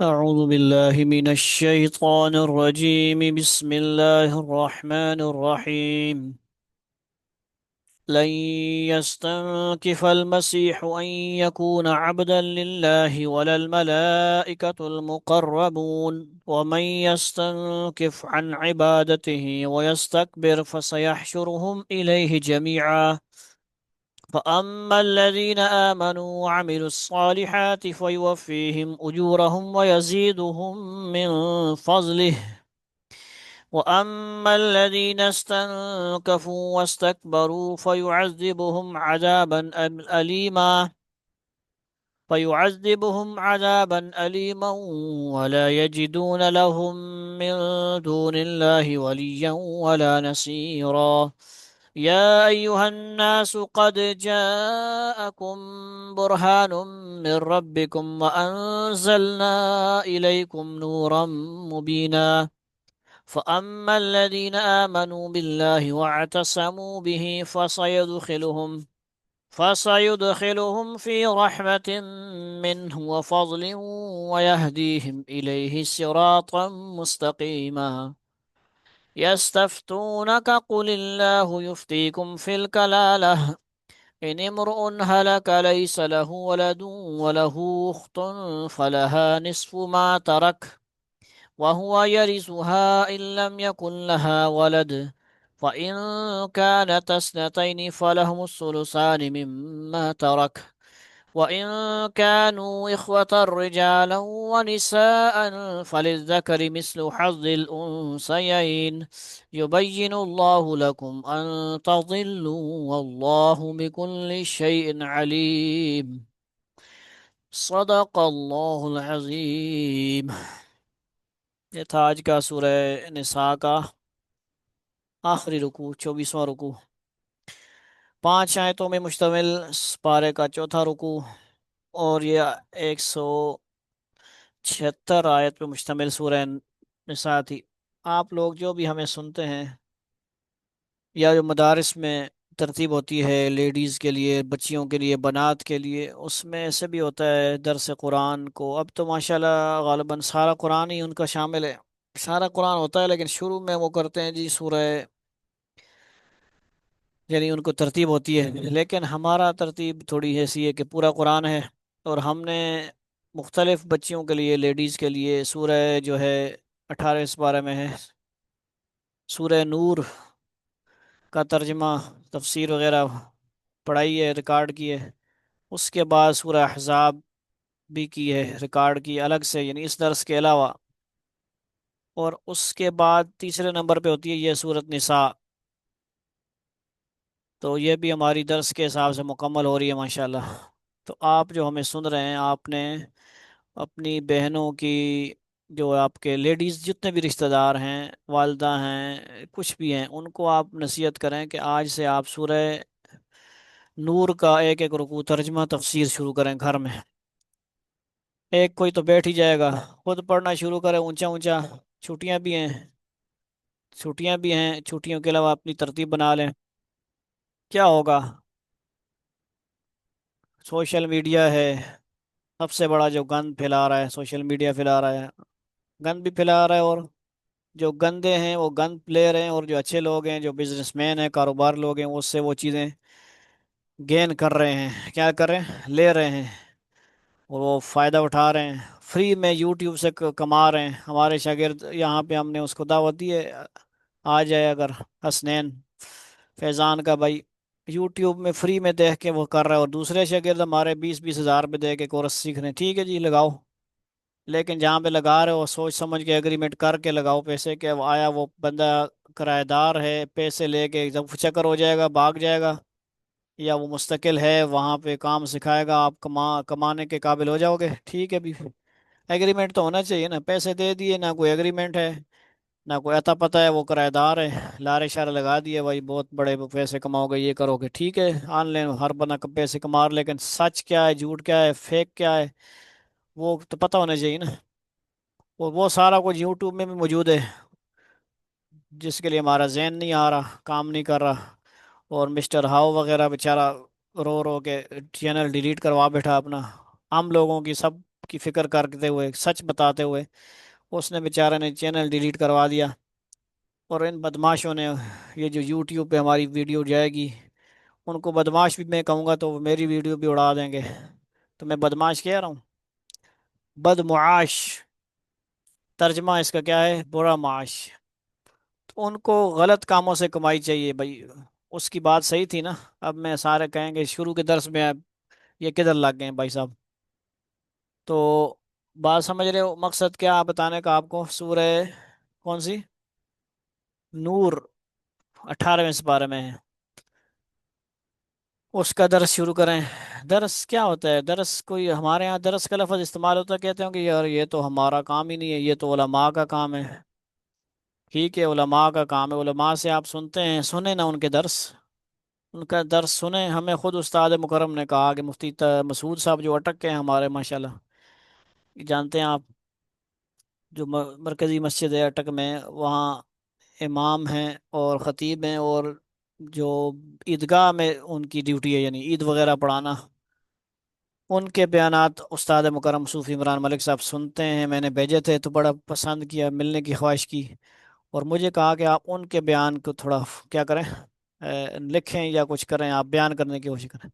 أعوذ بالله من الشيطان الرجيم. بسم الله الرحمن الرحيم. لن يستنكف المسيح أن يكون عبدا لله ولا الملائكة المقربون ومن يستنكف عن عبادته ويستكبر فسيحشرهم إليه جميعا. فأما الذين آمنوا وعملوا الصالحات فيوفيهم أجورهم ويزيدهم من فضله. وأما الذين استنكفوا واستكبروا فيعذبهم عذابا أليما ولا يجدون لهم من دون الله وليا ولا نصيرا. يا أيها الناس قد جاءكم برهان من ربكم وأنزلنا إليكم نورا مبينا. فأما الذين آمنوا بالله واعتصموا به فسيدخلهم في رحمة منه وفضل ويهديهم إليه صراطا مستقيما. يستفتونك قل الله يفتيكم في الكلالة إن امرؤ هلك ليس له ولد وله أخت فلها نصف ما ترك وهو يرثها إن لم يكن لها ولد فإن كانت اثنتين فلهم الثلثان مما ترك وإن كانوا إخوة رجالا ونساء فللذكر مثل حظ الأنثيين. يبين الله لكم أن تضلوا والله بكل شيء عليم. صدق اللہ العظیم. یہ تھا آج کا سورہ نساء کا آخری رکوع، 24واں رکوع. 5 آیتوں میں مشتمل اس پارے کا چوتھا رکوع، اور یہ 176 آیت پہ مشتمل سورہ نساء تھی. آپ لوگ جو بھی ہمیں سنتے ہیں یا جو مدارس میں ترتیب ہوتی ہے لیڈیز کے لیے، بچیوں کے لیے، بنات کے لیے، اس میں ایسے بھی ہوتا ہے درس قرآن کو. اب تو ماشاءاللہ غالباً سارا قرآن ہی ان کا شامل ہے، سارا قرآن ہوتا ہے، لیکن شروع میں وہ کرتے ہیں جی سورہ، یعنی ان کو ترتیب ہوتی ہے. لیکن ہمارا ترتیب تھوڑی ایسی ہے کہ پورا قرآن ہے، اور ہم نے مختلف بچیوں کے لیے، لیڈیز کے لیے سورہ جو ہے 18 اس بارے میں ہے، سورہ نور کا ترجمہ، تفسیر وغیرہ پڑھائی ہے، ریکارڈ کی ہے. اس کے بعد سورہ احزاب بھی کی ہے، ریکارڈ کی الگ سے، یعنی اس درس کے علاوہ. اور اس کے بعد تیسرے نمبر پہ ہوتی ہے یہ سورۃ نساء. تو یہ بھی ہماری درس کے حساب سے مکمل ہو رہی ہے ماشاءاللہ. تو آپ جو ہمیں سن رہے ہیں، آپ نے اپنی بہنوں کی، جو آپ کے لیڈیز جتنے بھی رشتہ دار ہیں، والدہ ہیں، کچھ بھی ہیں، ان کو آپ نصیحت کریں کہ آج سے آپ سورہ نور کا ایک ایک رکوع ترجمہ تفسیر شروع کریں گھر میں. ایک کوئی تو بیٹھ ہی جائے گا، خود پڑھنا شروع کرے اونچا اونچا. چھٹیاں بھی ہیں، چھٹیوں کے علاوہ اپنی ترتیب بنا لیں. کیا ہوگا؟ سوشل میڈیا ہے سب سے بڑا جو گند پھیلا رہا ہے، سوشل میڈیا پھیلا رہا ہے، گند بھی پھیلا رہا ہے. اور جو گندے ہیں وہ گند لے رہے ہیں، اور جو اچھے لوگ ہیں، جو بزنس مین ہیں، کاروبار لوگ ہیں، اس سے وہ چیزیں گین کر رہے ہیں. کیا کر رہے ہیں؟ لے رہے ہیں، اور وہ فائدہ اٹھا رہے ہیں. فری میں یوٹیوب سے کما رہے ہیں. ہمارے شاگرد یہاں پہ ہم نے اس کو دعوت دی ہے، آ جائے اگر. حسنین فیضان کا بھائی یوٹیوب میں فری میں دیکھ کے وہ کر رہا ہے، اور دوسرے شاگرد ہمارے 20-20 ہزار پہ دے کے کورس سیکھ رہے ہیں. ٹھیک ہے جی، لگاؤ، لیکن جہاں پہ لگا رہے ہو سوچ سمجھ کے ایگریمنٹ کر کے لگاؤ پیسے. کہ آیا وہ بندہ کرایہ دار ہے، پیسے لے کے جب چکر ہو جائے گا بھاگ جائے گا، یا وہ مستقل ہے وہاں پہ کام سکھائے گا، آپ کمانے کے قابل ہو جاؤ گے. ٹھیک ہے بھی، ایگریمنٹ تو ہونا چاہیے نا. پیسے دے دیے، نہ کوئی ایگریمنٹ ہے، نہ کوئی عطا پتہ ہے، وہ کرایہ دار ہے، لارے شارے لگا دیے بھائی بہت بڑے پیسے کماؤ گے، یہ کرو گے. ٹھیک ہے، آن لائن ہر بندہ پیسے کما رہا، لیکن سچ کیا ہے، جھوٹ کیا ہے، فیک کیا ہے، وہ تو پتہ ہونا چاہیے نا. اور وہ سارا کچھ یوٹیوب میں بھی موجود ہے، جس کے لیے ہمارا ذہن نہیں آ رہا، کام نہیں کر رہا. اور مسٹر ہاؤ وغیرہ بیچارہ رو رو کے چینل ڈیلیٹ کروا بیٹھا اپنا. ہم لوگوں کی سب کی فکر کرتے ہوئے، سچ بتاتے ہوئے اس نے بیچارے نے چینل ڈیلیٹ کروا دیا۔ اور ان بدماشوں نے، یہ جو یوٹیوب پہ ہماری ویڈیو جائے گی، ان کو بدماش بھی میں کہوں گا تو وہ میری ویڈیو بھی اڑا دیں گے۔ تو میں بدماش کہہ رہا ہوں، بدمعاش، ترجمہ اس کا کیا ہے؟ برا معاش۔ تو ان کو غلط کاموں سے کمائی چاہیے بھائی۔ اس کی بات صحیح تھی نا؟ اب میں سارے کہیں گے شروع کے درس میں، اب یہ کدھر لگ گئے ہیں بھائی صاحب؟ تو بات سمجھ رہے ہو مقصد کیا بتانے کا آپ کو؟ سورہ کون سی؟ نور، 18ویں سپارے میں ہے، اس کا درس شروع کریں۔ درس کیا ہوتا ہے؟ درس کوئی ہمارے یہاں درس کا لفظ استعمال ہوتا ہے، کہتے ہیں کہ یار یہ تو ہمارا کام ہی نہیں ہے، یہ تو علماء کا کام ہے۔ ٹھیک ہے، علماء کا کام ہے، علماء سے آپ سنتے ہیں، سنیں نا ان کے درس، ان کا درس سنیں۔ ہمیں خود استاد مکرم نے کہا کہ مفتی مسعود صاحب جو اٹک کے ہیں ہمارے ماشاءاللہ، جانتے ہیں آپ، جو مرکزی مسجد ہے اٹک میں، وہاں امام ہیں اور خطیب ہیں، اور جو عیدگاہ میں ان کی ڈیوٹی ہے، یعنی عید وغیرہ پڑھانا، ان کے بیانات استاد مکرم صوفی عمران ملک صاحب سنتے ہیں۔ میں نے بھیجے تھے تو بڑا پسند کیا، ملنے کی خواہش کی، اور مجھے کہا کہ آپ ان کے بیان کو تھوڑا کیا کریں، لکھیں یا کچھ کریں، آپ بیان کرنے کی کوشش کریں۔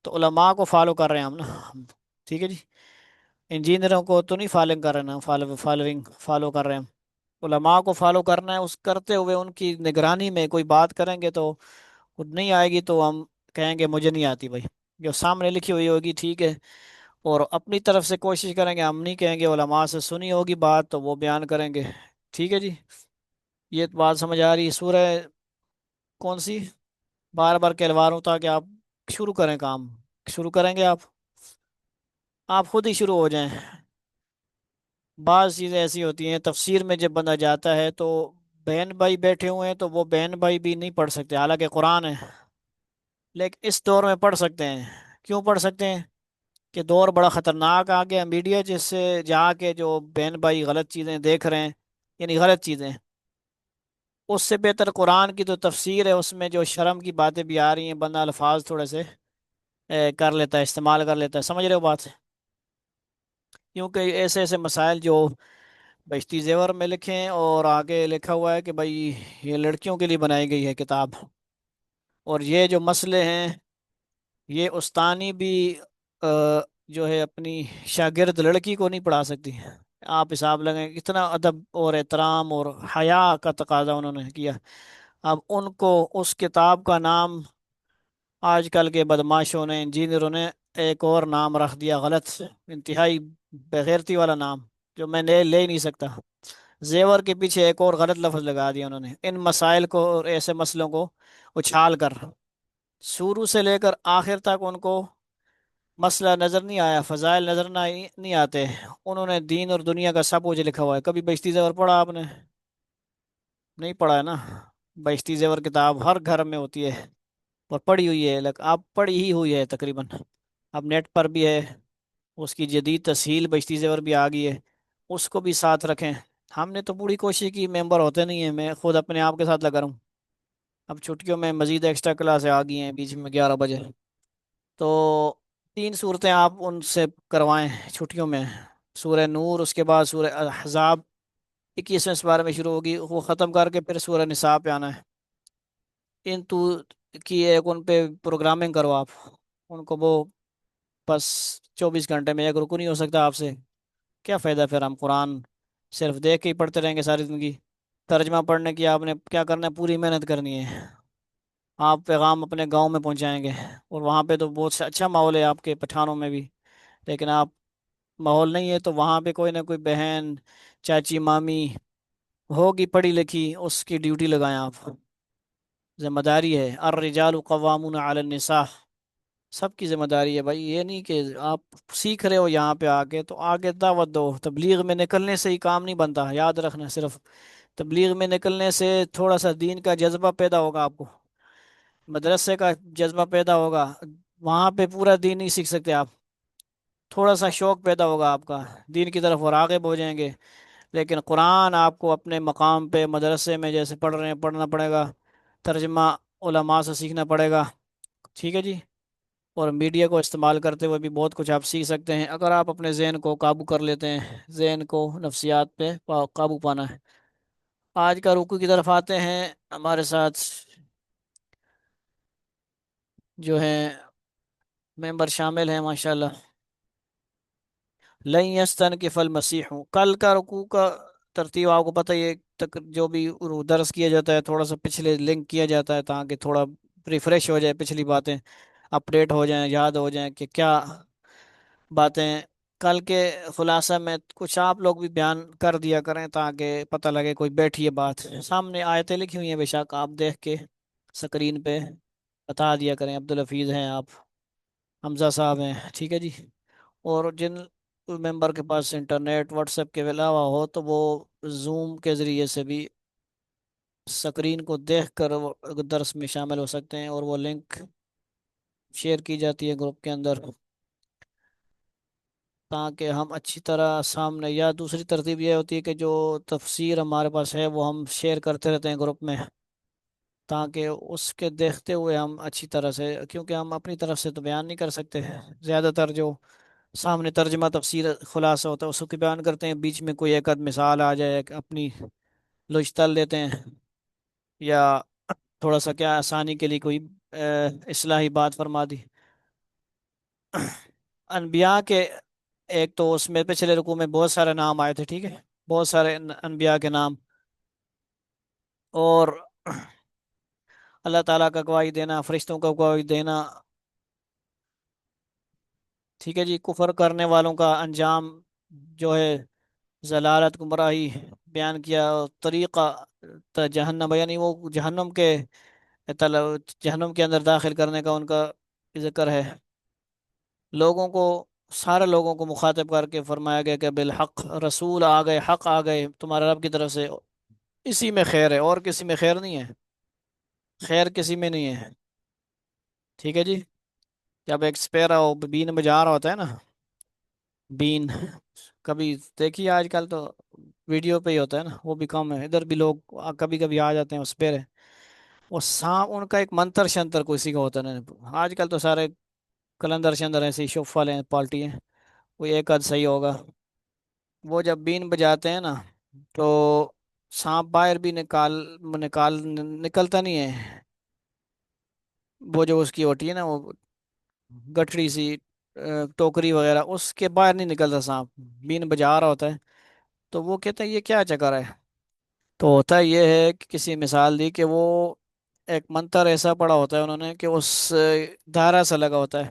تو علماء کو فالو کر رہے ہیں ہم نا، ٹھیک ہے جی۔ انجینئروں کو تو نہیں فالنگ کر رہے نا، فالو کر رہے ہیں ہم۔ علماء کو فالو کرنا ہے، اس کرتے ہوئے ان کی نگرانی میں کوئی بات کریں گے تو خود نہیں آئے گی تو ہم کہیں گے مجھے نہیں آتی بھائی، جو سامنے لکھی ہوئی ہوگی ٹھیک ہے، اور اپنی طرف سے کوشش کریں گے، ہم نہیں کہیں گے علماء سے سنی ہوگی بات تو وہ بیان کریں گے، ٹھیک ہے جی۔ یہ بات سمجھ آ رہی ہے؟ سورہ کون سی؟ بار بار کہلوا رہا ہوں تاکہ آپ شروع کریں کام۔ شروع کریں گے آپ خود ہی شروع ہو جائیں۔ بعض چیزیں ایسی ہوتی ہیں تفسیر میں جب بندہ جاتا ہے تو بہن بھائی بیٹھے ہوئے ہیں تو وہ بہن بھائی بھی نہیں پڑھ سکتے، حالانکہ قرآن ہے، لیکن اس دور میں پڑھ سکتے ہیں۔ کیوں پڑھ سکتے ہیں؟ کہ دور بڑا خطرناک آ گیا، میڈیا جس سے جا کے جو بہن بھائی غلط چیزیں دیکھ رہے ہیں، یعنی غلط چیزیں، اس سے بہتر قرآن کی تو تفسیر ہے، اس میں جو شرم کی باتیں بھی آ رہی ہیں بندہ الفاظ تھوڑے سے کر لیتا ہے، استعمال کر لیتا ہے، سمجھ رہے ہو بات؟ کیونکہ ایسے ایسے مسائل جو بہشتی زیور میں لکھے ہیں، اور آگے لکھا ہوا ہے کہ بھائی یہ لڑکیوں کے لیے بنائی گئی ہے کتاب، اور یہ جو مسئلے ہیں یہ استانی بھی آ، جو ہے اپنی شاگرد لڑکی کو نہیں پڑھا سکتی۔ آپ حساب لگیں کتنا ادب اور احترام اور حیا کا تقاضا انہوں نے کیا۔ اب ان کو اس کتاب کا نام آج کل کے بدماشوں نے، انجینئروں نے ایک اور نام رکھ دیا، غلط، انتہائی بغیرتی والا نام، جو میں لے ہی نہیں سکتا۔ زیور کے پیچھے ایک اور غلط لفظ لگا دیا انہوں نے، ان مسائل کو اور ایسے مسئلوں کو اچھال کر، شروع سے لے کر آخر تک ان کو مسئلہ نظر نہیں آیا، فضائل نظر نہیں آتے۔ انہوں نے دین اور دنیا کا سب کچھ لکھا ہوا ہے۔ کبھی بہشتی زیور پڑھا آپ نے؟ نہیں پڑھا ہے نا؟ بہشتی زیور کتاب ہر گھر میں ہوتی ہے اور پڑھی ہوئی ہے، آپ پڑھی ہی ہوئی ہے تقریباً، اب نیٹ پر بھی ہے، اس کی جدید تسہیل بہشتی زیور بھی آ گئی ہے، اس کو بھی ساتھ رکھیں۔ ہم نے تو پوری کوشش کی، ممبر ہوتے نہیں ہیں، میں خود اپنے آپ کے ساتھ لگا رہا ہوں۔ اب چھٹیوں میں مزید ایکسٹرا کلاسیں آ گئی ہیں بیچ میں 11 بجے، تو 3 صورتیں آپ ان سے کروائیں چھٹیوں میں، سورہ نور، اس کے بعد سورہ احزاب 21ویں سپارے میں شروع ہوگی، وہ ختم کر کے پھر سورہ نساء پہ آنا ہے۔ ان تو کی ایک ان پہ پروگرامنگ کرو آپ، ان کو وہ بس 24 گھنٹے میں ایک رکو نہیں ہو سکتا آپ سے، کیا فائدہ پھر؟ ہم قرآن صرف دیکھ کے ہی پڑھتے رہیں گے ساری زندگی؟ ترجمہ پڑھنے کی آپ نے کیا کرنا ہے؟ پوری محنت کرنی ہے۔ آپ پیغام اپنے گاؤں میں پہنچائیں گے، اور وہاں پہ تو بہت اچھا ماحول ہے آپ کے پٹھانوں میں بھی، لیکن آپ ماحول نہیں ہے تو وہاں پہ کوئی نہ کوئی بہن، چاچی، مامی ہوگی پڑھی لکھی، اس کی ڈیوٹی لگائیں آپ، ذمہ داری ہے۔ الرجال قوامون علی النساء، سب کی ذمہ داری ہے بھائی، یہ نہیں کہ آپ سیکھ رہے ہو یہاں پہ آ کے تو آگے دعوت دو۔ تبلیغ میں نکلنے سے ہی کام نہیں بنتا، یاد رکھنا، صرف تبلیغ میں نکلنے سے تھوڑا سا دین کا جذبہ پیدا ہوگا آپ کو، مدرسے کا جذبہ پیدا ہوگا، وہاں پہ پورا دین نہیں سیکھ سکتے آپ، تھوڑا سا شوق پیدا ہوگا آپ کا دین کی طرف اور راغب ہو جائیں گے، لیکن قرآن آپ کو اپنے مقام پہ مدرسے میں جیسے پڑھ رہے ہیں پڑھنا پڑے گا، ترجمہ علماء سے سیکھنا پڑے گا، ٹھیک ہے جی۔ اور میڈیا کو استعمال کرتے ہوئے بھی بہت کچھ آپ سیکھ سکتے ہیں اگر آپ اپنے ذہن کو قابو کر لیتے ہیں، ذہن کو نفسیات پہ قابو پانا ہے۔ آج کا رکوع کی طرف آتے ہیں، ہمارے ساتھ جو ہیں ممبر شامل ہیں ماشاءاللہ۔ لن يستنكف المسيح، کل کا رکوع کا ترتیب آپ کو پتہ ہی ہے، جو بھی درس کیا جاتا ہے تھوڑا سا پچھلے لنک کیا جاتا ہے تاکہ تھوڑا ریفریش ہو جائے، پچھلی باتیں اپڈیٹ ہو جائیں، یاد ہو جائیں کہ کیا باتیں کل کے خلاصہ میں کچھ آپ لوگ بھی بیان کر دیا کریں تاکہ پتہ لگے، کوئی بیٹھی ہے بات سامنے آیتیں لکھی ہوئی ہیں، بے شک آپ دیکھ کے سکرین پہ بتا دیا کریں۔ عبدالحفیظ ہیں آپ، حمزہ صاحب ہیں، ٹھیک ہے جی۔ اور جن ممبر کے پاس انٹرنیٹ واٹس ایپ کے علاوہ ہو تو وہ زوم کے ذریعے سے بھی سکرین کو دیکھ کر وہ درس میں شامل ہو سکتے ہیں، اور وہ لنک شیئر کی جاتی ہے گروپ کے اندر تاکہ ہم اچھی طرح سامنے، یا دوسری ترتیب یہ ہوتی ہے کہ جو تفسیر ہمارے پاس ہے وہ ہم شیئر کرتے رہتے ہیں گروپ میں تاکہ اس کے دیکھتے ہوئے ہم اچھی طرح سے، کیونکہ ہم اپنی طرف سے تو بیان نہیں کر سکتے، زیادہ تر جو سامنے ترجمہ تفسیر خلاصہ ہوتا ہے اس کو بیان کرتے ہیں، بیچ میں کوئی ایک آدھ مثال آ جائے اپنی لچتل لیتے ہیں، یا تھوڑا سا کیا آسانی کے لیے کوئی اصلاحی بات فرما دی۔ انبیاء کے ایک تو اس میں پچھلے رکوع میں بہت سارے نام آئے تھے، ٹھیک ہے، بہت سارے انبیاء کے نام، اور اللہ تعالیٰ کا گواہی دینا، فرشتوں کا گواہی دینا، ٹھیک ہے جی، کفر کرنے والوں کا انجام جو ہے ضلالت، گمراہی بیان کیا، طریقہ جہنم، یعنی وہ جہنم کے اندر داخل کرنے کا ان کا ذکر ہے۔ لوگوں کو، سارے لوگوں کو مخاطب کر کے فرمایا گیا کہ بالحق، رسول آ گئے، حق آ گئے تمہارے رب کی طرف سے، اسی میں خیر ہے اور کسی میں خیر نہیں ہے، خیر کسی میں نہیں ہے، ٹھیک ہے جی۔ جب ایک سپیرا وہ بین میں جا رہا ہوتا ہے نا، بین کبھی دیکھیے آج کل تو ویڈیو پہ ہی ہوتا ہے نا، وہ بھی کم ہے، ادھر بھی لوگ کبھی کبھی آ جاتے ہیں اس پہ، وہ سانپ ان کا ایک منتر شنتر کسی کا ہوتا ہے نا، آج کل تو سارے کلندر شندر ایسے ہی شوف والے ہیں، پالٹی ہیں، وہ ایک آدھ صحیح ہوگا۔ وہ جب بین بجاتے ہیں نا تو سانپ باہر بھی نکلتا نہیں ہے، وہ جو اس کی ہوتی ہے نا وہ گٹھڑی سی ٹوکری وغیرہ، اس کے باہر نہیں نکلتا سانپ، بین بجا رہا ہوتا ہے، تو وہ کہتے ہیں یہ کیا چکر ہے؟ تو ہوتا یہ ہے کہ کسی مثال دی کہ وہ ایک منتر ایسا پڑا ہوتا ہے انہوں نے کہ اس دھارا سا لگا ہوتا ہے،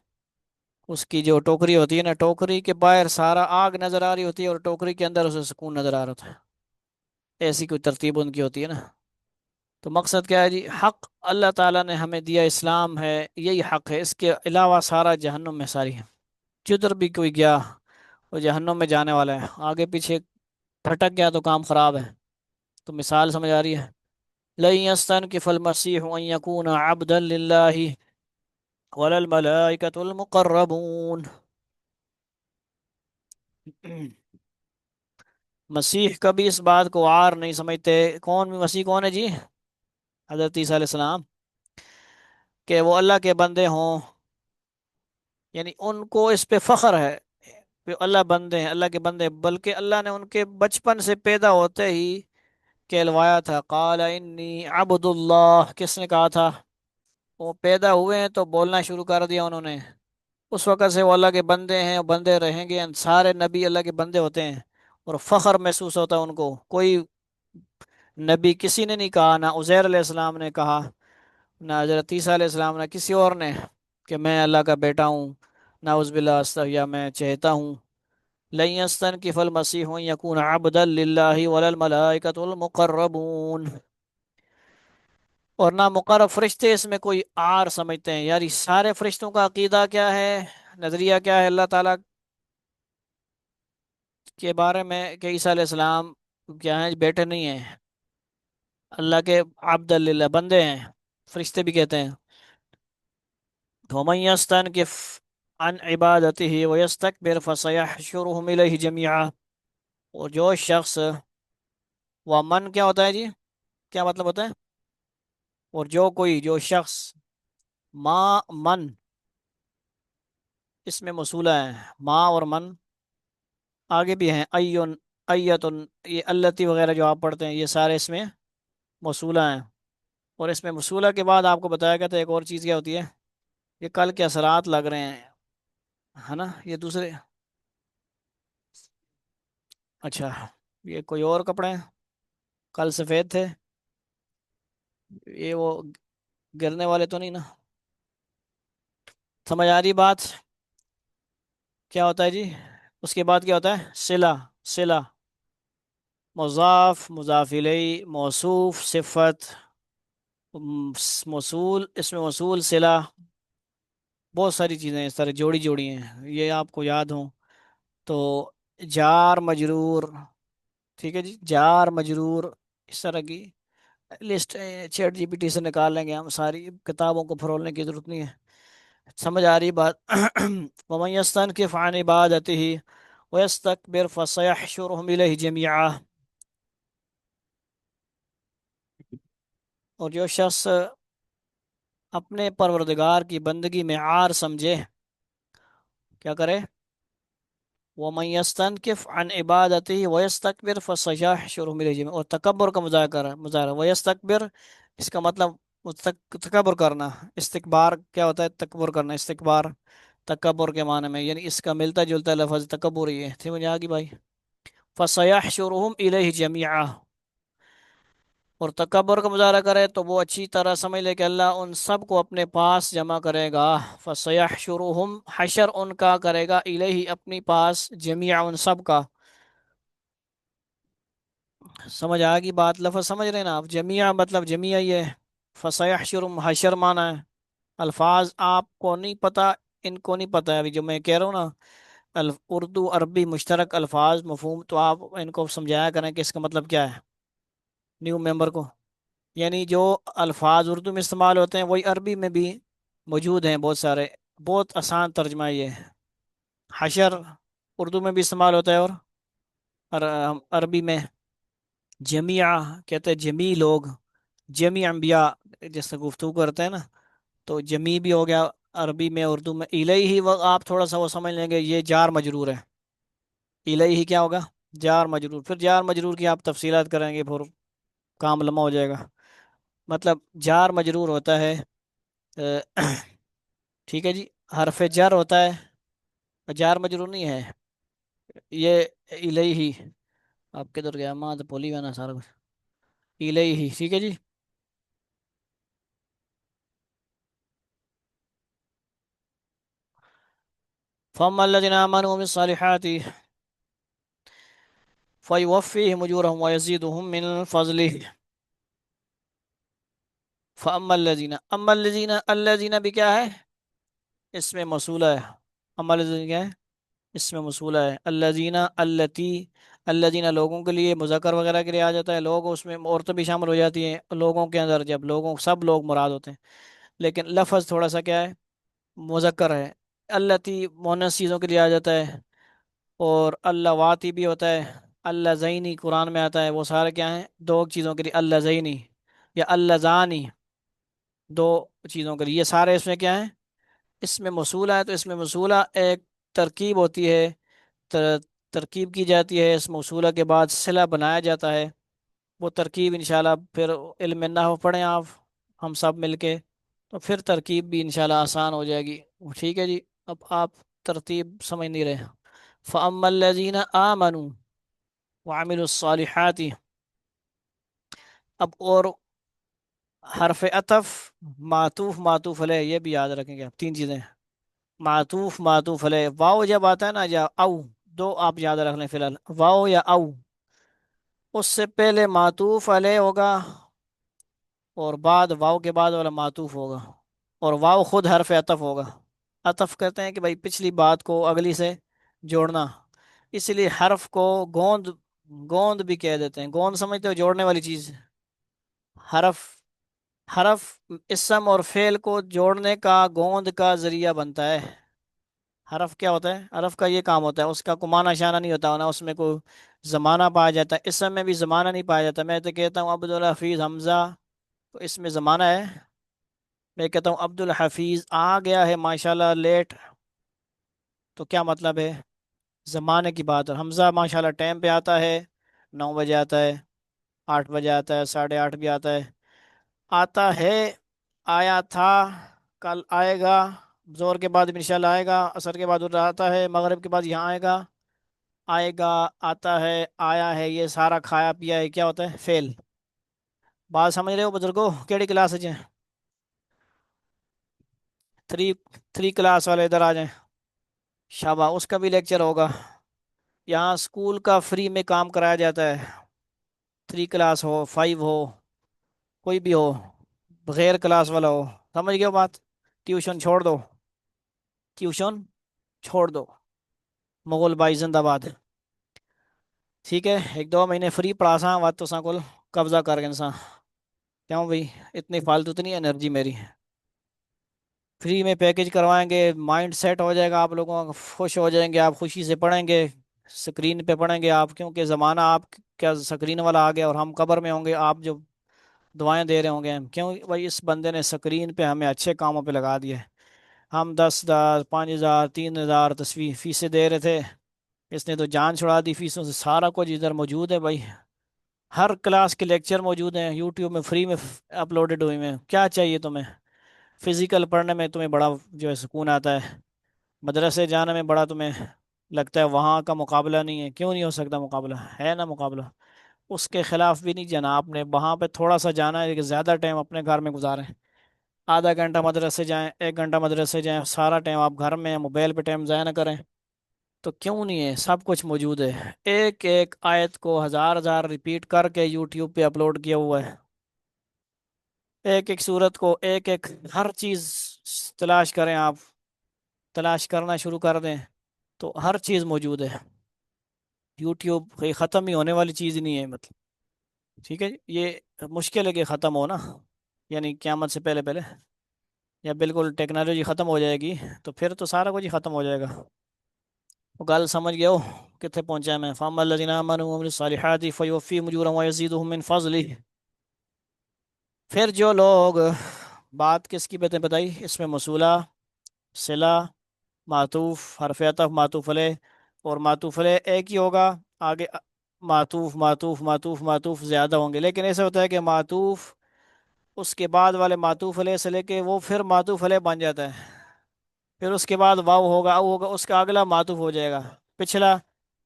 اس کی جو ٹوکری ہوتی ہے نا، ٹوکری کے باہر سارا آگ نظر آ رہی ہوتی ہے اور ٹوکری کے اندر اسے سکون نظر آ رہا ہوتا ہے، ایسی کوئی ترتیب ان کی ہوتی ہے نا۔ تو مقصد کیا ہے جی؟ حق اللہ تعالیٰ نے ہمیں دیا اسلام ہے، یہی حق ہے، اس کے علاوہ سارا جہنم میں ساری ہے، جدھر بھی کوئی گیا وہ جہنم میں جانے والا ہے، آگے پیچھے پھٹک گیا تو کام خراب ہے۔ تو مثال سمجھ آ رہی ہے؟ لن يستنكف المسيح أن يكون عبدا لله ولا الملائكة المقربون۔ مسیح کبھی اس بات کو عار نہیں سمجھتے، کون بھی مسیح کون ہے جی؟ حضرت عیسیٰ علیہ السلام، کہ وہ اللہ کے بندے ہوں، یعنی ان کو اس پہ فخر ہے کہ اللہ بندے ہیں، اللہ کے بندے، بلکہ اللہ نے ان کے بچپن سے پیدا ہوتے ہی کہلوایا تھا، قال انی عبد اللہ، کس نے کہا تھا؟ وہ پیدا ہوئے ہیں تو بولنا شروع کر دیا انہوں نے، اس وقت سے وہ اللہ کے بندے ہیں اور بندے رہیں گے، سارے نبی اللہ کے بندے ہوتے ہیں، اور فخر محسوس ہوتا ہے ان کو۔ کوئی نبی کسی نے نہیں کہا، نہ عزیر علیہ السلام نے کہا، نہ حضرت عیسیٰ علیہ السلام نے، کسی اور نے، کہ میں اللہ کا بیٹا ہوں، نعوذ باللہ، یا میں چہتا ہوں۔ لن يستنكف المسيح ان يكون عبدا لله ولا الملائكة المقربون، اور نہ مقرب فرشتے اس میں کوئی آر سمجھتے ہیں، یاری سارے فرشتوں کا عقیدہ کیا ہے، نظریہ کیا ہے اللہ تعالیٰ کے بارے میں، کہ عیسیٰ علیہ السلام کیا ہیں؟ بیٹے نہیں ہیں، اللہ کے عبد اللہ، بندے ہیں، فرشتے بھی کہتے ہیں۔ ومن يستنكف عن عبادته ويستكبر فسيحشرهم إليه جميعا، اور جو شخص، ومن کیا ہوتا ہے جی؟ کیا مطلب ہوتا ہے؟ اور جو کوئی، جو شخص، ما من اس میں موصولہ ہے، ما اور من، آگے بھی ہیں ایون، ایتن، یہ التی وغیرہ جو آپ پڑھتے ہیں یہ سارے اس میں موصولہ ہیں۔ اور اس میں موصولہ کے بعد آپ کو بتایا گیا تھا ایک اور چیز کیا ہوتی ہے، یہ کل کے اثرات لگ رہے ہیں، ہے نا، یہ دوسرے، اچھا یہ کوئی اور کپڑے ہیں، کل سفید تھے، یہ وہ گرنے والے تو نہیں نا؟ سمجھ آ رہی بات؟ کیا ہوتا ہے جی؟ اس کے بعد کیا ہوتا ہے؟ صلہ، صلہ، مضاف، مضاف الیہ، موصوف، صفت، موصول، اس میں موصول، صلہ، بہت ساری چیزیں اس طرح جوڑی جوڑی ہیں، یہ آپ کو یاد ہوں تو جار مجرور، ٹھیک ہے جی، جار مجرور، اس طرح کی list chat G P T سے نکال لیں گے ہم، ساری کتابوں کو پھرولنے کی ضرورت نہیں ہے۔ سمجھ آ رہی بات؟ وَمَن يَسْتَنْكِفْ عَنْ عِبَادَتِهِ وَيَسْتَكْبِرْ فَسَيَحْشُرُهُمْ إِلَيْهِ جَمِيعًا، اور جو شخص اپنے پروردگار کی بندگی میں عار سمجھے، کیا کرے؟ وَمَن يَسْتَنْكِفْ عَنْ عِبَادَتِهِ وَيَسْتَكْبِرْ فَسَيَحْشُرُهُمْ إِلَيْهِ جَمِيعًا، اور تکبر کا مظاہرہ وَيَسْتَكْبِرْ، اس کا مطلب تکبر کرنا، استکبار کیا ہوتا ہے؟ تکبر کرنا، استکبار تکبر کے معنی میں، یعنی اس کا ملتا جلتا لفظ تکبر ہی ہے، سمجھ آ گئی بھائی؟ فَسَيَحْشُرُهُمْ إِلَيْهِ جَمِيعًا، اور تکبر کا مظاہرہ کرے تو وہ اچھی طرح سمجھ لے کہ اللہ ان سب کو اپنے پاس جمع کرے گا، فَسَيَحْشُرُهُمْ، حشر ان کا کرے گا، الیہ اپنی پاس، جمیع ان سب کا، سمجھ آ گئی بات؟ لفظ سمجھ رہے ہیں نا آپ؟ جمیع مطلب جمیع ہی ہے، فَسَيَحْشُرُهُمْ حشر مانا ہے، الفاظ آپ کو نہیں پتا، ان کو نہیں پتا ہے، ابھی جو میں کہہ رہا ہوں نا، اردو عربی مشترک الفاظ مفہوم، تو آپ ان کو سمجھایا کریں کہ اس کا مطلب کیا ہے نیو ممبر کو، یعنی جو الفاظ اردو میں استعمال ہوتے ہیں وہی عربی میں بھی موجود ہیں بہت سارے، بہت آسان ترجمہ ہے یہ، حشر اردو میں بھی استعمال ہوتا ہے، اور عربی میں جمیع کہتے ہیں، جمی لوگ، جمی انبیاء جس سے گفتگو کرتے ہیں نا، تو جمی بھی ہو گیا عربی میں، اردو میں الیہ، وہ آپ تھوڑا سا وہ سمجھ لیں گے، یہ جار مجرور ہے، الیہ کیا ہوگا؟ جار مجرور، پھر جار مجرور کی آپ تفصیلات کریں گے پھر کام لمبا ہو جائے گا، مطلب جار مجرور ہوتا ہے ٹھیک ہے جی، حرف جر ہوتا ہے، جار مجرور نہیں ہے یہ، الیہ، آپ کدھر گیا ماں تو بولی گا نا سارا کچھ، الیہ، ٹھیک ہے جی۔ فَأَمَّا الَّذِينَ آمَنُوا وَعَمِلُوا الصَّالِحَاتِ فَيُوَفِّيهِمْ أُجُورَهُمْ وَيَزِيدُهُم مِّن فَضْلِهِ، فَأَمَّا الَّذِينَ، أَمَّا الَّذِينَ، الَّذِينَ بھی کیا ہے؟ اس میں موصولہ ہے، أَمَّا الَّذِينَ کیا ہے؟ اس میں موصولہ ہے، الَّذِينَ، الَّتِي، الَّذِينَ لوگوں کے لیے، مذکر وغیرہ کے لیے آ جاتا ہے، لوگ اس میں عورتیں بھی شامل ہو جاتی ہیں لوگوں کے اندر، جب لوگوں سب لوگ مراد ہوتے ہیں، لیکن لفظ تھوڑا سا کیا ہے؟ مذکر ہے، الَّتِی مؤنث چیزوں کے لیے آ جاتا ہے، اور اللہ واتی بھی ہوتا ہے، اللہ زینی قرآن میں آتا ہے، وہ سارے کیا ہیں؟ دو چیزوں کے لیے، اللہ زینی یا اللہ زانی، دو چیزوں کے لیے، یہ سارے اس میں کیا ہیں؟ اس میں موصولہ ہے، تو اس میں موصولہ ایک ترکیب ہوتی ہے، تر- ترکیب کی جاتی ہے، اس موصولہ کے بعد صلہ بنایا جاتا ہے، وہ ترکیب انشاءاللہ پھر علم نحو پڑھیں آپ، ہم سب مل کے، تو پھر ترکیب بھی انشاءاللہ آسان ہو جائے گی، ٹھیک ہے جی؟ اب آپ ترتیب سمجھ نہیں رہے، فَأَمَّا الَّذِينَ آمَنُوا وَعَمِلُوا الصَّالِحَاتِ، اب اور حرف عطف، معطوف، معطوف علیہ، یہ بھی یاد رکھیں گے آپ، تین چیزیں، معطوف، معطوف علیہ، واو جب آتا ہے نا، یا او، دو آپ یاد رکھ لیں فی الحال، واو یا او، اس سے پہلے معطوف علیہ ہوگا، اور بعد واو کے بعد والا معطوف ہوگا، اور واو خود حرف عطف ہوگا، عطف کہتے ہیں کہ بھائی پچھلی بات کو اگلی سے جوڑنا، اس لیے حرف کو گوند، گوند بھی کہہ دیتے ہیں، گوند سمجھتے ہو؟ جوڑنے والی چیز، حرف، حرف اسم اور فعل کو جوڑنے کا گوند کا ذریعہ بنتا ہے، حرف کیا ہوتا ہے؟ حرف کا یہ کام ہوتا ہے، اس کا کوئی معنی شانہ نہیں ہوتا نا، اس میں کوئی زمانہ پایا جاتا ہے، اسم میں بھی زمانہ نہیں پایا جاتا، میں تو کہتا ہوں عبد الحفیظ حمزہ، تو اس میں زمانہ ہے، میں کہتا ہوں عبد الحفیظ آ گیا ہے ماشاءاللہ لیٹ، تو کیا مطلب ہے؟ زمانے کی بات ہے، حمزہ ماشاءاللہ ٹائم پہ آتا ہے، 9 بجے آتا ہے، 8 بجے آتا ہے، 8:30 بھی آتا ہے، آتا ہے، آیا تھا، کل آئے گا، زور کے بعد بھی انشاءاللہ آئے گا، عصر کے بعد ادھر آتا ہے، مغرب کے بعد یہاں آئے گا، آئے گا، آتا ہے، آیا ہے، یہ سارا کھایا پیا ہے، کیا ہوتا ہے؟ فیل۔ بات سمجھ رہے ہو بزرگوں؟ کیڑی کلاس ہے؟ 3 کلاس والے ادھر آ جائیں، شابہ، اس کا بھی لیکچر ہوگا۔ یہاں اسکول کا فری میں کام کرایا جاتا ہے، 3 کلاس ہو، 5 ہو، کوئی بھی ہو، بغیر کلاس والا ہو، سمجھ گئے ہو بات؟ ٹیوشن چھوڑ دو، ٹیوشن چھوڑ دو، مغل بائی زندہ باد۔ ٹھیک ہے، 1-2 مہینے فری پڑھا سا وات تو سا کل قبضہ کر گئے سا، کیوں بھائی؟ اتنی فالتو تو نہیں انرجی میری؟ فری میں پیکج کروائیں گے، مائنڈ سیٹ ہو جائے گا آپ لوگوں کا، خوش ہو جائیں گے آپ، خوشی سے پڑھیں گے، سکرین پہ پڑھیں گے آپ، کیونکہ زمانہ آپ کیا سکرین والا آ گیا، اور ہم قبر میں ہوں گے، آپ جو دعائیں دے رہے ہوں گے، کیوں بھائی؟ اس بندے نے سکرین پہ ہمیں اچھے کاموں پہ لگا دیے، ہم 10,000 5,000 3,000 تصویر فیسیں دے رہے تھے، اس نے تو جان چھڑا دی فیسوں سے، سارا کچھ ادھر موجود ہے بھائی، ہر کلاس کے لیکچر موجود ہیں یوٹیوب میں، فری میں اپلوڈڈ ہوئے ہیں، کیا چاہیے تمہیں؟ فزیکل پڑھنے میں تمہیں بڑا جو ہے سکون آتا ہے، مدرسے جانے میں بڑا تمہیں لگتا ہے وہاں کا مقابلہ نہیں ہے، کیوں نہیں ہو سکتا مقابلہ؟ ہے نا مقابلہ؟ اس کے خلاف بھی نہیں جانا آپ نے، وہاں پہ تھوڑا سا جانا ہے، لیکن زیادہ ٹائم اپنے گھر میں گزاریں، آدھا گھنٹہ مدرسے جائیں، 1 گھنٹہ مدرسے جائیں، سارا ٹائم آپ گھر میں ہیں، موبائل پہ ٹائم ضائع نہ کریں۔ تو کیوں نہیں ہے؟ سب کچھ موجود ہے، ایک ایک آیت کو ہزار ہزار ریپیٹ کر کے یوٹیوب پہ اپلوڈ کیا ہوا ہے، ایک ایک صورت کو، ایک ایک ہر چیز تلاش کریں آپ، تلاش کرنا شروع کر دیں تو ہر چیز موجود ہے، یوٹیوب کوئی ختم ہی ہونے والی چیز نہیں ہے مطلب، ٹھیک ہے جی؟ یہ مشکل ہے کہ ختم ہو نا، یعنی قیامت سے پہلے پہلے، یا بالکل ٹیکنالوجی ختم ہو جائے گی تو پھر تو سارا کچھ ہی ختم ہو جائے گا۔ وہ گل سمجھ گئے ہو؟ کتنے پہنچا میں؟ فَأَمَّا الَّذِينَ آمَنُوا وَعَمِلُوا الصَّالِحَاتِ فَيُوَفِّيهِمْ أُجُورَهُمْ وَيَزِيدُهُم مِّن فَضْلِهِ۔ پھر جو لوگ، بات کس کی بتائی اس میں؟ موصولہ، صلہ، معطوف، حرف عطف، معطوف علیہ، اور معطوف علیہ ایک ہی ہوگا، آگے معطوف معطوف معطوف معطوف زیادہ ہوں گے، لیکن ایسا ہوتا ہے کہ معطوف اس کے بعد والے معطوف علیہ سے لے کے وہ پھر معطوف علیہ بن جاتا ہے، پھر اس کے بعد واو ہوگا، او ہوگا، اس کا اگلا معطوف ہو جائے گا، پچھلا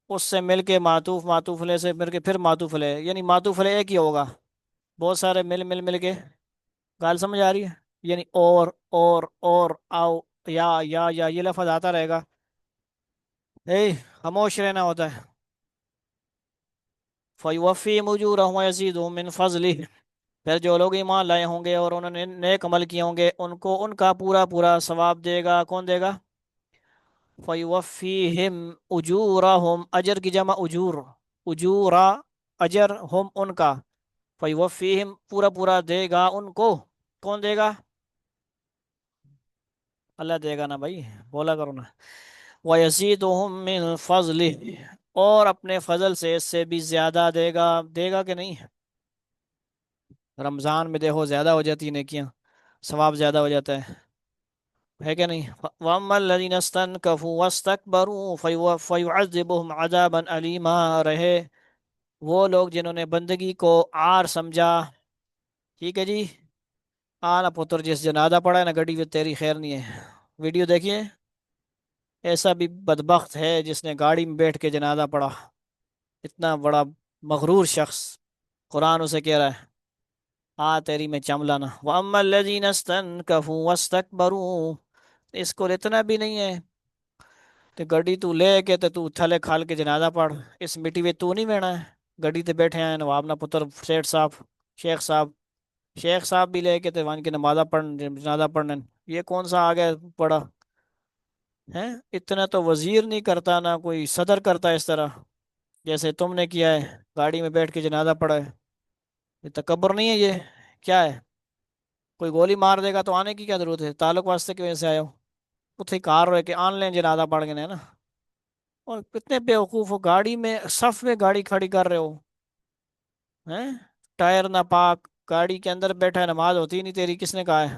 اس سے مل کے معطوف، معطوف علیہ سے مل کے پھر معطوف علیہ، یعنی معطوف علیہ ایک ہی ہوگا، بہت سارے مل مل مل کے، گال سمجھ آ رہی ہے؟ یعنی اور آؤ، یا یہ لفظ آتا رہے گا، اے خاموش رہنا ہوتا ہے، فَيُوَفِّيهِمْ أُجُورَهُمْ وَيَزِيدُهُم مِّن فَضْلِهِ۔ پھر جو لوگ ایمان لائے ہوں گے اور انہوں نے نیک عمل کیے ہوں گے، ان کو ان کا پورا پورا ثواب دے گا، کون دے گا؟ فَيُوَفِّيهِمْ أُجُورَهُمْ، اجر کی جمع اجور، اجورا، اجر، ہم ان کا، فَيُوَفِّيهِمْ پورا پورا دے گا ان کو، کون دے گا؟ اللہ دے گا نا بھائی، بولا کرو نا، وَيَزِيدُهُم مِّن فَضْلِهِ، اور اپنے فضل سے اس سے بھی زیادہ دے گا، دے گا کہ نہیں؟ رمضان میں دیکھو زیادہ ہو جاتی ہیں نیکیاں، ثواب زیادہ ہو جاتا ہے کہ نہیں؟ وَأَمَّا الَّذِينَ اسْتَنكَفُوا وَاسْتَكْبَرُوا فَيُعَذِّبُهُمْ عَذَابًا أَلِيمًا، رہے وہ لوگ جنہوں نے بندگی کو عار سمجھا، ٹھیک ہے جی؟ آنا پتر جس جنازہ پڑا ہے نا گڈی میں تیری خیر نہیں ہے، ویڈیو دیکھیے، ایسا بھی بدبخت ہے جس نے گاڑی میں بیٹھ کے جنازہ پڑھا، اتنا بڑا مغرور شخص، قرآن اسے کہہ رہا ہے تیری میں چملانا، وَأَمَّا الَّذِينَ اسْتَنكَفُوا وَاسْتَكْبَرُوا، اس کو اتنا بھی نہیں ہے تو گڈی تو لے کے تو تھلے کھال کے جنازہ پڑھ، اس مٹی میں تو نہیں بہنا ہے، گڈی تے بیٹھے ہیں نواب نا پتر سیٹ صاحب، شیخ صاحب، شیخ صاحب بھی لے کے تے وہاں کی نمازہ پڑھنے، جنازہ پڑھنے، یہ کون سا آ گیا پڑھا ہے؟ اتنا تو وزیر نہیں کرتا، نہ کوئی صدر کرتا اس طرح جیسے تم نے کیا ہے، گاڑی میں بیٹھ کے جنازہ پڑھا ہے، یہ تکبر نہیں ہے؟ یہ کیا ہے؟ کوئی گولی مار دے گا تو آنے کی کیا ضرورت ہے؟ تعلق واسطے کی وجہ سے آئے ہو؟ اتنے کار ہوئے کہ آن لائن جنازہ پڑھ گئے نا، اور کتنے بیوقوف ہو، گاڑی میں صف میں گاڑی کھڑی کر رہے ہو ہیں، ٹائر نہ پاک، گاڑی کے اندر بیٹھا ہے، نماز ہوتی نہیں تیری، کس نے کہا ہے؟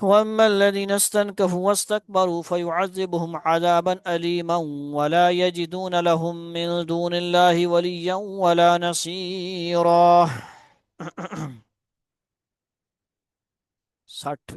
وأما الذين استنكفوا واستكبروا فيعذبهم عذابا أليما ولا يجدون لهم من دون الله وليا ولا نصيرا 60।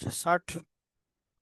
60।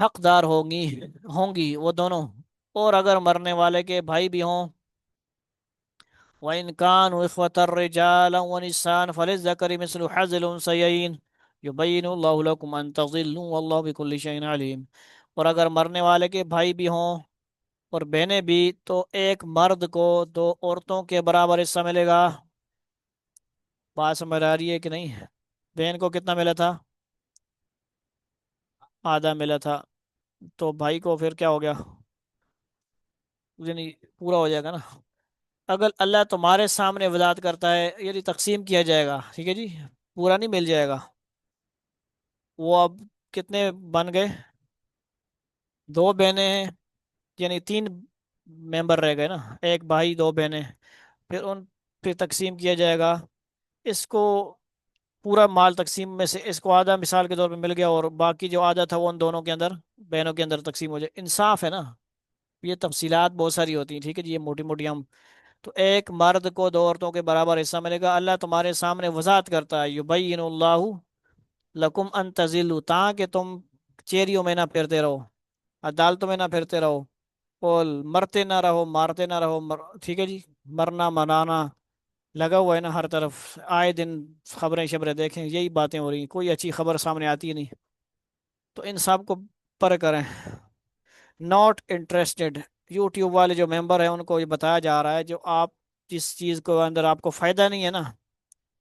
حقدار ہوں گی وہ دونوں، اور اگر مرنے والے کے بھائی بھی ہوں، وَإِنْ كَانُوا إِخْوَةً رِجَالًا وَنِسَاءً فَلِلذَّكَرِ مِثْلُ حَظِّ الْأُنثَيَيْنِ يُبَيِّنُ اللَّهُ لَكُمْ أَنْ تَضِلُّوا وَاللَّهُ بِكُلِّ شَيْءٍ عَلِيمٌ۔ اور اگر مرنے والے کے بھائی بھی ہوں اور بہنیں بھی، تو ایک مرد کو دو عورتوں کے برابر حصہ ملے گا۔ بات سمجھ آ رہی ہے کہ نہیں؟ بہن کو کتنا ملا تھا؟ آدھا ملا تھا، تو بھائی کو پھر کیا ہو گیا؟ یعنی پورا ہو جائے گا نا۔ اگر اللہ تمہارے سامنے وضاحت کرتا ہے، یعنی تقسیم کیا جائے گا، ٹھیک ہے جی، پورا نہیں مل جائے گا۔ وہ اب کتنے بن گئے؟ دو بہنیں ہیں، یعنی تین ممبر رہ گئے نا، ایک بھائی دو بہنیں، پھر تقسیم کیا جائے گا اس کو۔ پورا مال تقسیم میں سے اس کو آدھا مثال کے طور پہ مل گیا، اور باقی جو آدھا تھا وہ ان دونوں کے اندر، بہنوں کے اندر تقسیم ہو جائے، انصاف ہے نا۔ یہ تفصیلات بہت ساری ہوتی ہیں، ٹھیک ہے جی، یہ موٹی موٹی ہم، تو ایک مرد کو دو عورتوں کے برابر حصہ ملے گا۔ اللہ تمہارے سامنے وضاحت کرتا ہے، یبین اللہ لکم ان تزلوا، تاکہ تم چیریوں میں نہ پھرتے رہو، عدالتوں میں نہ پھرتے رہو، اور مرتے نہ رہو، مارتے نہ رہو، ٹھیک ہے جی، مرنا منانا لگا ہوا ہے نا ہر طرف، آئے دن خبریں شبریں دیکھیں یہی باتیں ہو رہی ہیں، کوئی اچھی خبر سامنے آتی ہی نہیں، تو ان سب کو پر کریں۔ ناٹ انٹرسٹڈ، یوٹیوب والے جو ممبر ہیں ان کو یہ بتایا جا رہا ہے، جو آپ جس چیز کو اندر آپ کو فائدہ نہیں ہے نا،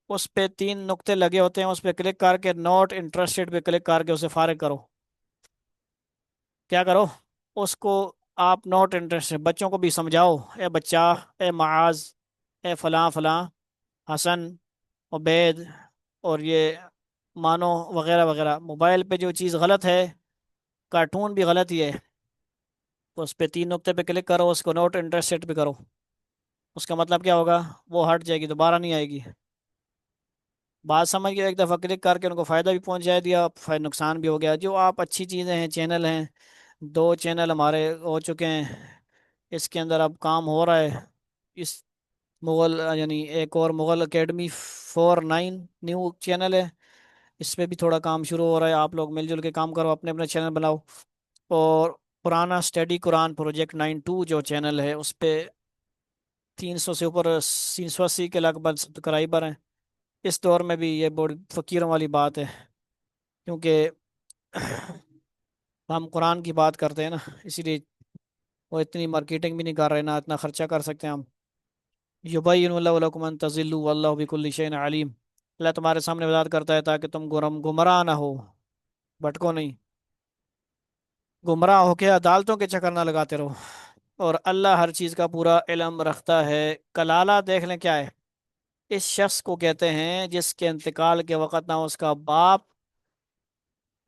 اس پہ تین نقطے لگے ہوتے ہیں، اس پہ کلک کر کے ناٹ انٹرسٹڈ پہ کلک کر کے اسے فارغ کرو۔ کیا کرو؟ اس کو آپ ناٹ انٹرسٹڈ، بچوں کو بھی سمجھاؤ، اے بچہ، اے معاذ، اے فلاں فلاں، حسن، عبید، اور یہ مانو وغیرہ وغیرہ، موبائل پہ جو چیز غلط ہے، کارٹون بھی غلط ہی ہے، تو اس پہ تین نقطے پہ کلک کرو، اس کو نوٹ انٹرسٹڈ پہ کرو، اس کا مطلب کیا ہوگا؟ وہ ہٹ جائے گی، دوبارہ نہیں آئے گی۔ بات سمجھ گئے؟ ایک دفعہ کلک کر کے ان کو فائدہ بھی پہنچا دیا، نقصان بھی ہو گیا۔ جو آپ اچھی چیزیں ہیں، چینل ہیں، دو چینل ہمارے ہو چکے ہیں، اس کے اندر اب کام ہو رہا ہے، اس مغل یعنی ایک اور مغل اکیڈمی 49 نیو چینل ہے، اس پہ بھی تھوڑا کام شروع ہو رہا ہے، آپ لوگ مل جل کے کام کرو، اپنے اپنے چینل بناؤ۔ اور پرانا اسٹڈی قرآن پروجیکٹ 92 جو چینل ہے، اس پہ 300 سے اوپر، 380 کے لگ بھگ سبسکرائبر ہیں۔ اس دور میں بھی یہ بڑی فقیروں والی بات ہے، کیونکہ ہم قرآن کی بات کرتے ہیں نا، اسی لیے وہ اتنی مارکیٹنگ بھی نہیں کر رہے، نہ اتنا خرچہ کر سکتے ہیں ہم۔ یبین اللہ لکم ان تضلوا واللہ بکل شیء علیم، اللہ تمہارے سامنے وضاحت کرتا ہے تاکہ تم گمراہ نہ ہو، بھٹکو نہیں، گمراہ ہو کے عدالتوں کے چکر نہ لگاتے رہو، اور اللہ ہر چیز کا پورا علم رکھتا ہے۔ کلالہ دیکھ لیں کیا ہے؟ اس شخص کو کہتے ہیں جس کے انتقال کے وقت نہ اس کا باپ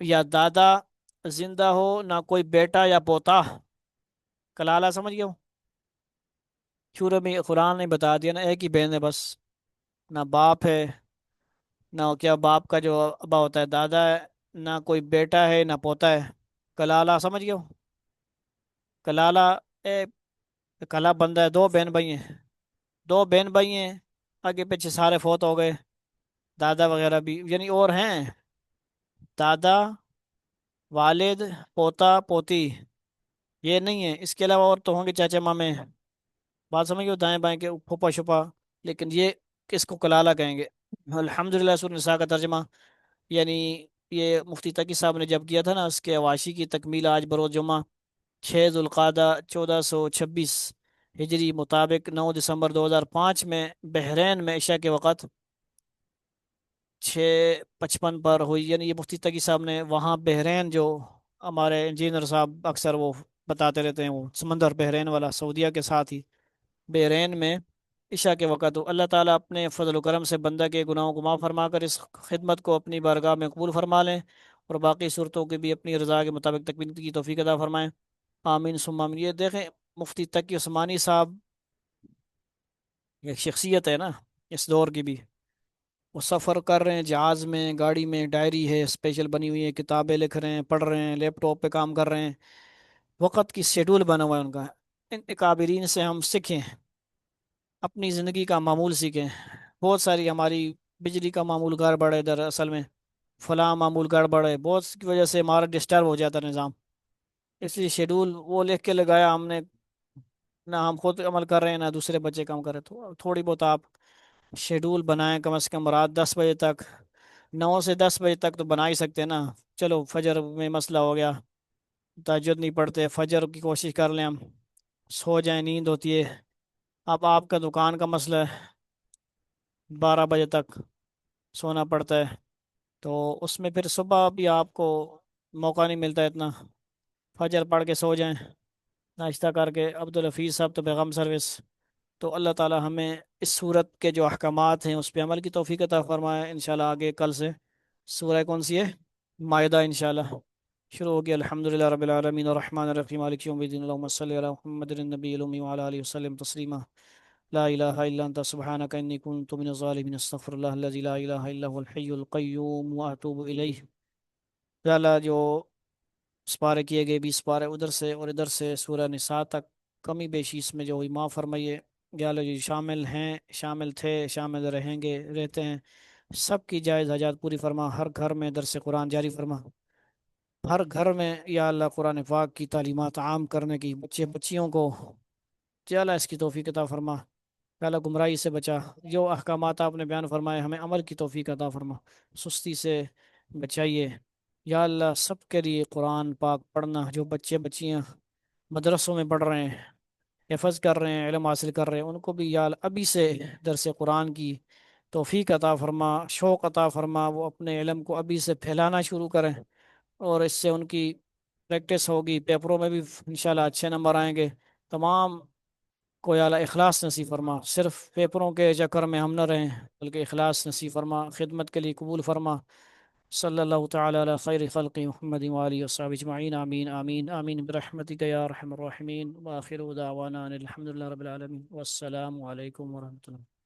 یا دادا زندہ ہو، نہ کوئی بیٹا یا پوتا۔ کلالہ سمجھ گئے ہو؟ شروع میں قرآن نے بتا دیا نا، ایک ہی بہن ہے بس، نہ باپ ہے، نہ کیا باپ کا جو ابا ہوتا ہے دادا ہے، نہ کوئی بیٹا ہے نہ پوتا ہے۔ کلالہ سمجھ گئے ہو؟ کلالہ، اے کلا بندہ ہے، دو بہن بھائی ہیں، دو بہن بھائی ہیں، آگے پیچھے سارے فوت ہو گئے، دادا وغیرہ بھی، یعنی اور ہیں، دادا، والد، پوتا پوتی، یہ نہیں ہے، اس کے علاوہ اور تو ہوں گے چاچا مامے، بات سمجھ گئے ہو؟ دائیں بائیں کے پھوپا شپا، لیکن یہ کس کو کلالہ کہیں گے؟ الحمدللہ سورہ نساء کا ترجمہ، یعنی یہ مفتی تقی صاحب نے جب کیا تھا نا، اس کے حواشی کی تکمیل آج بروز جمعہ 6 ذوالقعدہ 1426 ہجری مطابق 9 دسمبر 2005 میں بحرین میں عشاء کے وقت 6:55 پر ہوئی، یعنی یہ مفتی تقی صاحب نے وہاں بحرین، جو ہمارے انجینئر صاحب اکثر وہ بتاتے رہتے ہیں، وہ سمندر بحرین والا سعودیہ کے ساتھ ہی، بحرین میں عشاء کے وقت ہو۔ اللہ تعالیٰ اپنے فضل و کرم سے بندہ کے گناہوں کو معاف فرما کر اس خدمت کو اپنی بارگاہ میں قبول فرما لیں، اور باقی صورتوں کی بھی اپنی رضا کے مطابق تکمیل کی توفیق عطا فرمائیں، آمین ثم آمین۔ یہ دیکھیں، مفتی تقی عثمانی صاحب ایک شخصیت ہے نا اس دور کی بھی، وہ سفر کر رہے ہیں جہاز میں، گاڑی میں، ڈائری ہے اسپیشل بنی ہوئی ہے، کتابیں لکھ رہے ہیں، پڑھ رہے ہیں، لیپ ٹاپ پہ کام کر رہے ہیں، وقت کی شیڈول بنا ہوا ہے ان کا۔ ان اکابرین سے ہم سیکھیں، اپنی زندگی کا معمول سیکھیں۔ بہت ساری ہماری بجلی کا معمول گڑبڑ ہے، در اصل میں فلاں معمول گڑبڑ ہے، بہت کی وجہ سے ہمارا ڈسٹرب ہو جاتا ہے نظام۔ اس لیے شیڈول وہ لکھ کے لگایا ہم نے، نہ ہم خود عمل کر رہے ہیں نہ دوسرے بچے کام کر رہے، تو تھوڑی بہت آپ شیڈول بنائیں، کم از کم رات 10 بجے تک، 9 سے 10 بجے تک تو بنا ہی سکتے ہیں نا۔ چلو فجر میں مسئلہ ہو گیا، تہجد نہیں پڑھتے، فجر کی کوشش کر لیں ہم، سو جائیں، نیند ہوتی ہے۔ اب آپ کا دکان کا مسئلہ ہے، 12 بجے تک سونا پڑتا ہے، تو اس میں پھر صبح بھی آپ کو موقع نہیں ملتا ہے اتنا، فجر پڑھ کے سو جائیں، ناشتہ کر کے۔ عبدالحفیظ صاحب تو پیغام سروس، تو اللہ تعالی ہمیں اس صورت کے جو احکامات ہیں اس پہ عمل کی توفیق عطا فرمائے۔ انشاءاللہ آگے کل سے سورہ کون سی ہے؟ مائدہ انشاءاللہ شروع ہوگی۔ الحمدللہ رب العالمین الرحمن الرحیم مالک یوم الدین، اللہم صلی علی محمد النبی الامی وعلی آلہ وسلم تسلیما۔ لا الہ الا انت سبحانک انی کنت من الظالمین، استغفر اللہ الذی لا الہ الا هو الحی القیوم واتوب الیہ۔ یا اللہ جو سپارے کیے گئے 20 پارے ادھر سے اور ادھر سے سورہ نساء تک کمی بیشی اس میں جو ہوئی معاف فرمائیے۔ یا اللہ جو شامل ہیں، شامل تھے، شامل رہیں گے، رہتے ہیں، سب کی جائز حاجات پوری فرما، ہر گھر میں درس قرآن جاری فرما، ہر گھر میں یا اللہ قرآن پاک کی تعلیمات عام کرنے کی بچے بچیوں کو یا اللہ اس کی توفیق عطا فرما۔ یا اللہ گمراہی سے بچا، جو احکامات آپ نے بیان فرمائے ہمیں عمل کی توفیق عطا فرما، سستی سے بچائیے۔ یا اللہ سب کے لیے قرآن پاک پڑھنا، جو بچے بچیاں مدرسوں میں پڑھ رہے ہیں، حفظ کر رہے ہیں، علم حاصل کر رہے ہیں، ان کو بھی یا اللہ ابھی سے درس قرآن کی توفیق عطا فرما، شوق عطا فرما، وہ اپنے علم کو ابھی سے پھیلانا شروع کریں، اور اس سے ان کی پریکٹس ہوگی، پیپروں میں بھی انشاءاللہ اچھے نمبر آئیں گے۔ تمام کو یا اللہ اخلاص نصیب فرما، صرف پیپروں کے چکر میں ہم نہ رہیں، بلکہ اخلاص نصیب فرما، خدمت کے لیے قبول فرما۔ صلی اللہ تعالی علی خیر خلق محمد وآلہ وصحبہ اجمعین، آمین آمین آمین برحمتک یا ارحم الراحمین، وآخر دعوانا ان الحمد للہ رب العالمین، والسلام علیکم ورحمۃ اللہ۔